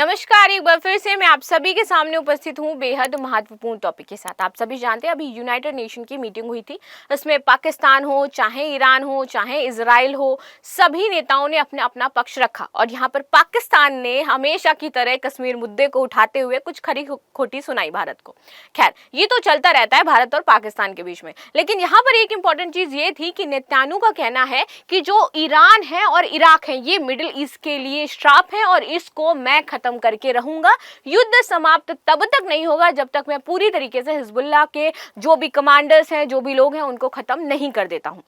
नमस्कार, एक बार फिर से मैं आप सभी के सामने उपस्थित हूँ बेहद महत्वपूर्ण टॉपिक के साथ। आप सभी जानते हैं अभी यूनाइटेड नेशन की मीटिंग हुई थी। इसमें पाकिस्तान हो, चाहे ईरान हो, चाहे इजराइल हो, सभी नेताओं ने अपना अपना पक्ष रखा और यहाँ पर पाकिस्तान ने हमेशा की तरह कश्मीर मुद्दे को उठाते हुए कुछ खरी खोटी सुनाई भारत को। खैर, ये तो चलता रहता है भारत और पाकिस्तान के बीच में, लेकिन यहाँ पर एक इंपॉर्टेंट चीज ये थी कि नेतन्याहू का कहना है कि जो ईरान है और इराक है ये मिडिल ईस्ट के लिए श्राप है और इसको मैं खत्म करके रहूंगा। युद्ध समाप्त तब तक नहीं होगा जब तक मैं पूरी तरीके से हिजबुल्लाह के जो भी कमांडर्स हैं, जो भी लोग हैं, उनको खत्म नहीं कर देता हूं।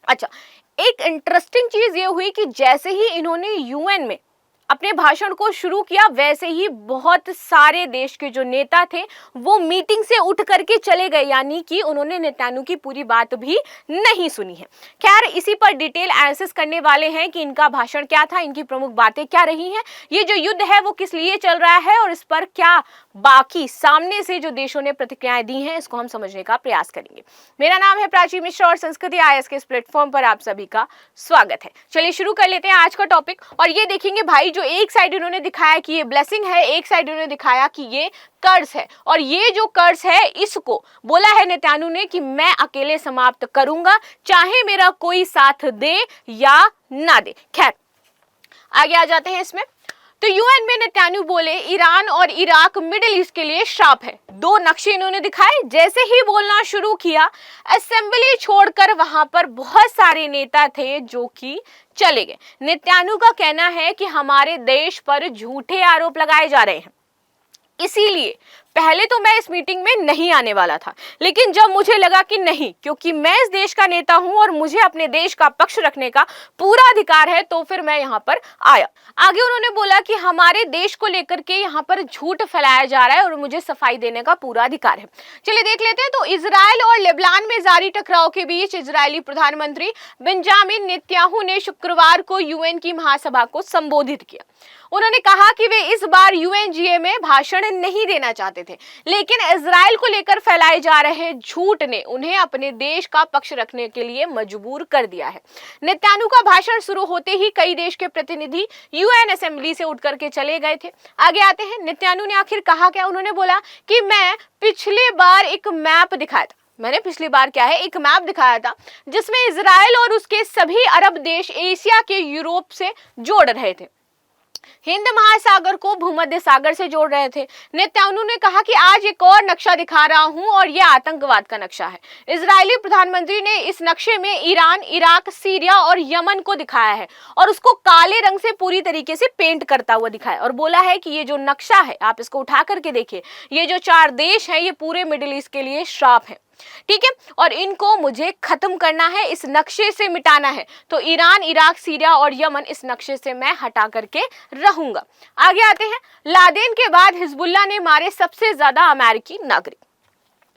अच्छा, एक इंटरेस्टिंग चीज ये हुई कि जैसे ही इन्होंने यूएन में अपने भाषण को शुरू किया, वैसे ही बहुत सारे देश के जो नेता थे वो मीटिंग से उठ करके चले गए, यानी कि उन्होंने नेतन्याहू की पूरी बात भी नहीं सुनी है। खैर, इसी पर डिटेल एनालिसिस करने वाले हैं कि इनका भाषण क्या था, इनकी प्रमुख बातें क्या रही हैं, ये जो युद्ध है वो किस लिए चल रहा है और इस पर क्या बाकी सामने से जो देशों ने प्रतिक्रियाएं दी हैं, इसको हम समझने का प्रयास करेंगे। मेरा नाम है प्राची मिश्रा और संस्कृति आईएएस के इस प्लेटफॉर्म पर आप सभी का स्वागत है। चलिए शुरू कर लेते हैं आज का टॉपिक। और ये देखेंगे भाई, जो एक साइड उन्होंने दिखाया कि ये ब्लेसिंग है, एक साइड उन्होंने दिखाया कि ये कर्ज है। और ये जो कर्ज है इसको बोला है नेतन्याहू ने कि मैं अकेले समाप्त करूंगा, चाहे मेरा कोई साथ दे या ना दे। खैर, आगे आ जाते हैं इसमें। तो यूएन में नेतन्याहू बोले ईरान और इराक मिडिल ईस्ट के लिए श्राप है। दो नक्शे इन्होंने दिखाए। जैसे ही बोलना शुरू किया, असेंबली छोड़कर वहां पर बहुत सारे नेता थे जो कि चले गए। नेतन्याहू का कहना है कि हमारे देश पर झूठे आरोप लगाए जा रहे हैं, इसीलिए पहले तो मैं इस मीटिंग में नहीं आने वाला था, लेकिन जब मुझे लगा कि नहीं, क्योंकि मैं इस देश का नेता हूं और मुझे अपने देश का पक्ष रखने का पूरा अधिकार है, तो फिर मैं यहां पर आया। आगे उन्होंने बोला कि हमारे देश को लेकर के यहां पर झूठ फैलाया जा रहा है और मुझे सफाई देने का पूरा अधिकार है। चलिए देख लेते हैं। तो इजराइल और लेबनान में जारी टकराव के बीच इजरायली प्रधानमंत्री बेंजामिन नेतन्याहू ने शुक्रवार को यूएन की महासभा को संबोधित किया। उन्होंने कहा कि वे इस बार यूएनजीए में भाषण नहीं देना चाहते थे, लेकिन इजराइल को लेकर फैलाए जा रहे झूठ ने उन्हें अपने देश का पक्ष रखने के लिए मजबूर कर दिया है। नेतन्याहू का भाषण शुरू होते ही कई देश के प्रतिनिधि यूएन असेंबली से उठ करके चले गए थे। आगे आते हैं। नेतन्याहू ने आखिर कहा क्या? उन्होंने बोला कि मैं पिछली बार एक मैप दिखाया था। मैंने पिछली बार क्या है, एक मैप दिखाया था जिसमें इजराइल और उसके सभी अरब देश एशिया के यूरोप से जोड़ रहे थे, हिंद महासागर को भूमध्य सागर से जोड़ रहे थे। नेतन्याहू ने कहा कि आज एक और नक्शा दिखा रहा हूं और यह आतंकवाद का नक्शा है। इजरायली प्रधानमंत्री ने इस नक्शे में ईरान, इराक, सीरिया और यमन को दिखाया है और उसको काले रंग से पूरी तरीके से पेंट करता हुआ दिखाया और बोला है कि ये जो नक्शा है, आप इसको उठा करके देखिए, ये जो 4 देश हैं ये पूरे मिडिल ईस्ट के लिए श्राप है, ठीक है, और इनको मुझे खत्म करना है, इस नक्शे से मिटाना है। तो ईरान, इराक, सीरिया और यमन इस नक्शे से मैं हटा करके रहूंगा। आगे आते हैं। लादेन के बाद हिजबुल्लाह ने मारे सबसे ज्यादा अमेरिकी नागरिक।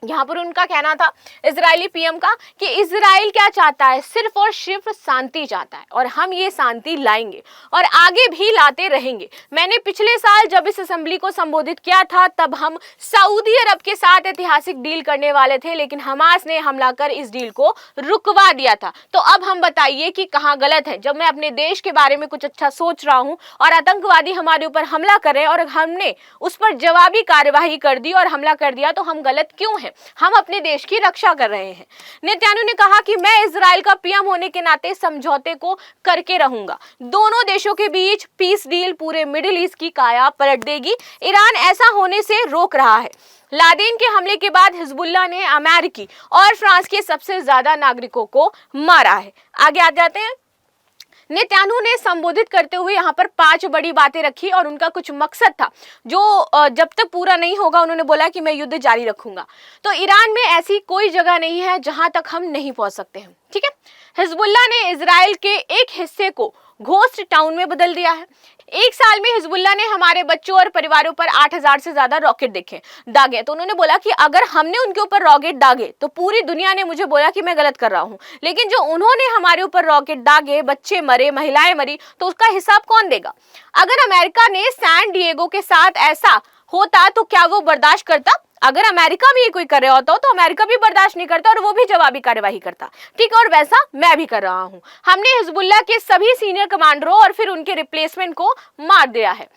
यहाँ पर उनका कहना था इजरायली पीएम का कि इजराइल क्या चाहता है, सिर्फ और सिर्फ शांति चाहता है और हम ये शांति लाएंगे और आगे भी लाते रहेंगे। मैंने पिछले साल जब इस असेंबली को संबोधित किया था तब हम सऊदी अरब के साथ ऐतिहासिक डील करने वाले थे, लेकिन हमास ने हमला कर इस डील को रुकवा दिया था। तो अब हम बताइए कि कहाँ गलत है। जब मैं अपने देश के बारे में कुछ अच्छा सोच रहा हूँ और आतंकवादी हमारे ऊपर हमला कर रहे हैं और हमने उस पर जवाबी कार्यवाही कर दी और हमला कर दिया, तो हम गलत क्यों हैं? हम अपने देश की रक्षा कर रहे हैं। नेतन्याहू ने कहा कि मैं इजराइल का पीएम होने के नाते समझौते को करके रहूंगा। दोनों देशों के बीच पीस डील पूरे मिडिल ईस्ट की काया पलट देगी। ईरान ऐसा होने से रोक रहा है। लादेन के हमले के बाद हिजबुल्लाह ने अमेरिकी और फ्रांस के सबसे ज्यादा नागरिकों को मारा है। आगे आ जाते हैं। नेतन्याहू ने संबोधित करते हुए यहाँ पर 5 बड़ी बातें रखी और उनका कुछ मकसद था जो जब तक पूरा नहीं होगा, उन्होंने बोला कि मैं युद्ध जारी रखूंगा। तो ईरान में ऐसी कोई जगह नहीं है जहां तक हम नहीं पहुंच सकते हैं, ठीक है। हिजबुल्लाह ने इजराइल के एक हिस्से को घोस्ट टाउन में बदल दिया है। एक साल में हिजबुल्लाह ने हमारे बच्चों और परिवारों पर 8000 से ज्यादा रॉकेट दागे। तो उन्होंने बोला कि अगर हमने उनके ऊपर रॉकेट दागे तो पूरी दुनिया ने मुझे बोला कि मैं गलत कर रहा हूं, लेकिन जो उन्होंने हमारे ऊपर रॉकेट दागे, बच्चे मरे, महिलाएं मरी, तो उसका हिसाब कौन देगा? अगर अमेरिका ने सैन डिएगो के साथ ऐसा होता तो क्या वो बर्दाश्त करता? अगर अमेरिका भी कोई कर रहा होता तो अमेरिका भी बर्दाश्त नहीं करता और वो भी जवाबी कार्यवाही करता, ठीक है। और वैसा मैं भी कर रहा हूं। हमने हिजबुल्लाह के सभी सीनियर कमांडरों और फिर उनके रिप्लेसमेंट को मार दिया है।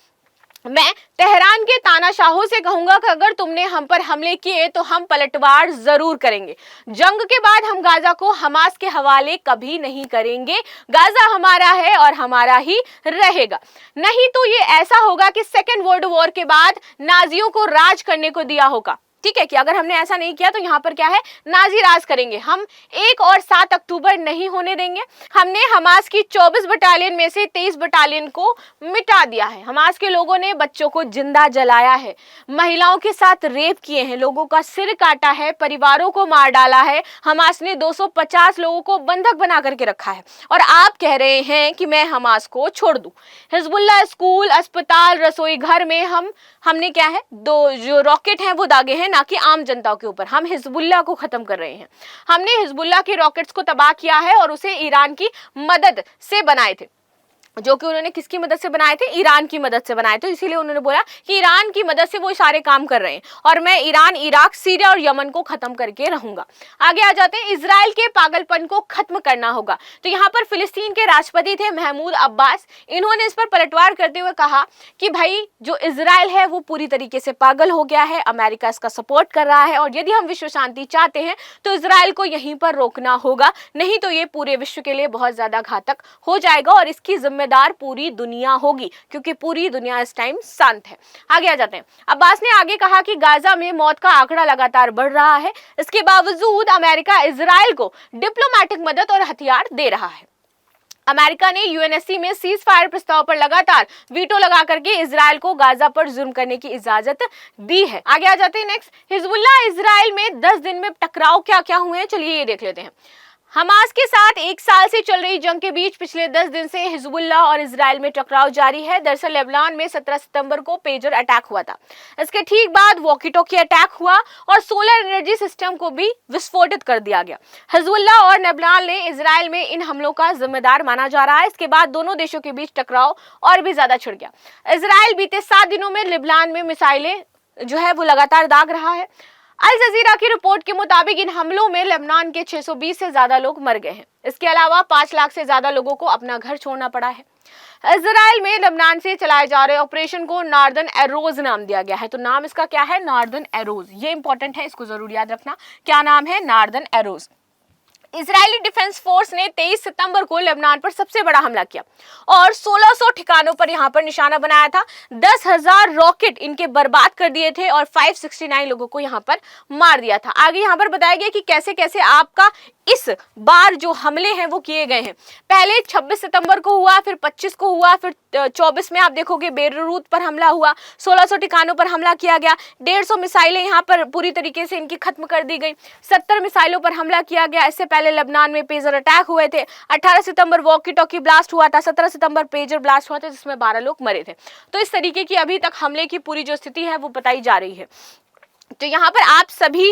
मैं तेहरान के तानाशाहों से कहूंगा कि अगर तुमने हम पर हमले किए तो हम पलटवार जरूर करेंगे। जंग के बाद हम गाजा को हमास के हवाले कभी नहीं करेंगे। गाजा हमारा है और हमारा ही रहेगा। नहीं तो ये ऐसा होगा कि सेकेंड वर्ल्ड वॉर के बाद नाजियों को राज करने को दिया होगा। ठीक है कि अगर हमने ऐसा नहीं किया तो यहाँ पर क्या है, नाजी राज करेंगे। हम 1 और 7 अक्टूबर नहीं होने देंगे। हमने हमास की 24 बटालियन में से 23 बटालियन को मिटा दिया है। हमास के लोगों ने बच्चों को जिंदा जलाया है, महिलाओं के साथ रेप किए हैं, लोगों का सिर काटा है, परिवारों को मार डाला है। हमास ने 250 लोगों को बंधक बना करके रखा है और आप कह रहे हैं कि मैं हमास को छोड़ दूं। हिजबुल्लाह स्कूल, अस्पताल, रसोई घर में हमने क्या है, 2 जो रॉकेट हैं वो दागे हैं, ना कि आम जनता के ऊपर। हम हिजबुल्लाह को खत्म कर रहे हैं। हमने हिजबुल्लाह के रॉकेट्स को तबाह किया है और उसे ईरान की मदद से बनाए थे, जो कि उन्होंने किसकी मदद से बनाए थे, ईरान की मदद से बनाए थे। इसीलिए उन्होंने बोला कि ईरान की मदद से वो सारे काम कर रहे हैं और मैं ईरान, इराक, सीरिया और यमन को खत्म करके रहूंगा। आगे आ जाते हैं, इजराइल के पागलपन को खत्म करना होगा। तो यहाँ पर फिलिस्तीन के राष्ट्रपति थे महमूद अब्बास। इन्होंने इस पर पलटवार करते हुए कहा कि भाई जो इजराइल है वो पूरी तरीके से पागल हो गया है, अमेरिका इसका सपोर्ट कर रहा है और यदि हम विश्व शांति चाहते हैं तो इजराइल को यहीं पर रोकना होगा, नहीं तो ये पूरे विश्व के लिए बहुत ज्यादा घातक हो जाएगा और इसकी जिम्मेदारी पूरी दुनिया होगी, क्योंकि पूरी दुनिया इस टाइम शांत है। आगे आ जाते हैं, अब्बास ने आगे कहा कि गाजा में मौत का आंकड़ा लगातार बढ़ रहा है, इसके बावजूद अमेरिका इजराइल को डिप्लोमेटिक मदद और हथियार दे रहा है। अमेरिका ने यूएनएससी में सीज फायर प्रस्ताव पर लगातार वीटो लगा करके इजराइल को गाजा पर जुल्म करने की इजाजत दी है। आगे आ जाते हैं नेक्स्ट, हिजबुल्लाह इजराइल में 10 दिन में टकराव क्या क्या हुए हैं, चलिए ये देख लेते हैं। हमास के साथ 1 साल से चल रही जंग के बीच पिछले 10 दिन से हिजबुल्लाह और इजराइल में टकराव जारी है। दरअसल लेबनान में 17 सितंबर को पेजर अटैक हुआ था। इसके ठीक बाद वॉकी टॉकी अटैक हुआ और सोलर एनर्जी सिस्टम को भी विस्फोटित कर दिया गया। हिजबुल्लाह और लेबनान ने इजराइल में इन हमलों का जिम्मेदार माना जा रहा है। इसके बाद दोनों देशों के बीच टकराव और भी ज्यादा छिड़ गया। इजराइल बीते 7 दिनों में लेबनान में मिसाइलें जो है वो लगातार दाग रहा है। अल जजीरा की रिपोर्ट के मुताबिक इन हमलों में लेबनान के 620 से ज्यादा लोग मर गए हैं। इसके अलावा 5 लाख से ज्यादा लोगों को अपना घर छोड़ना पड़ा है। इजराइल में लेबनान से चलाए जा रहे ऑपरेशन को नॉर्दर्न एरोज नाम दिया गया है। तो नाम इसका क्या है, नॉर्दर्न एरोज। ये इंपॉर्टेंट है, इसको जरूर याद रखना, क्या नाम है, northern arrows. Israeli defence force ने 23 सितंबर को लेबनान पर सबसे बड़ा हमला किया और 1600 ठिकानों पर यहां पर निशाना बनाया था। 10,000 रॉकेट इनके बर्बाद कर दिए थे और 569 लोगों को यहां पर मार दिया था। आगे यहां पर बताया गया कि कैसे कैसे आपका इस बार जो हमले हैं वो किए गए हैं। पहले 26 सितंबर को हुआ, फिर 25 को हुआ, फिर 24 में आप देखोगे बेरूत पर हमला हुआ, 1600 ठिकानों पर हमला किया गया, 150 मिसाइलें यहाँ पर पूरी तरीके से इनकी खत्म कर दी गई, 70 मिसाइलों पर हमला किया गया। इससे पहले लेबनान में पेजर अटैक हुए थे। 18 सितंबर वॉकी टॉकी ब्लास्ट हुआ था, 17 सितंबर पेजर ब्लास्ट हुआ था जिसमें 12 लोग मरे थे। तो इस तरीके की अभी तक हमले की पूरी जो स्थिति है वो बताई जा रही है। तो यहाँ पर आप सभी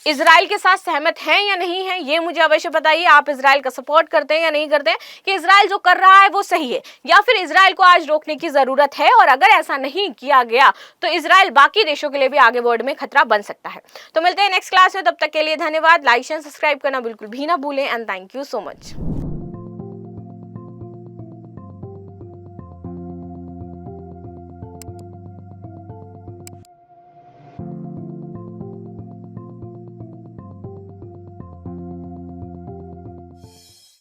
इजराइल के साथ सहमत हैं या नहीं हैं, ये मुझे अवश्य बताइए। आप इजराइल का सपोर्ट करते हैं या नहीं करते हैं, कि इजराइल जो कर रहा है वो सही है, या फिर इजराइल को आज रोकने की जरूरत है, और अगर ऐसा नहीं किया गया तो इजराइल बाकी देशों के लिए भी आगे वर्ल्ड में खतरा बन सकता है। तो मिलते हैं नेक्स्ट क्लास में, तब तक के लिए धन्यवाद। लाइक शेयर सब्सक्राइब करना बिल्कुल भी ना भूलें and thank you so much.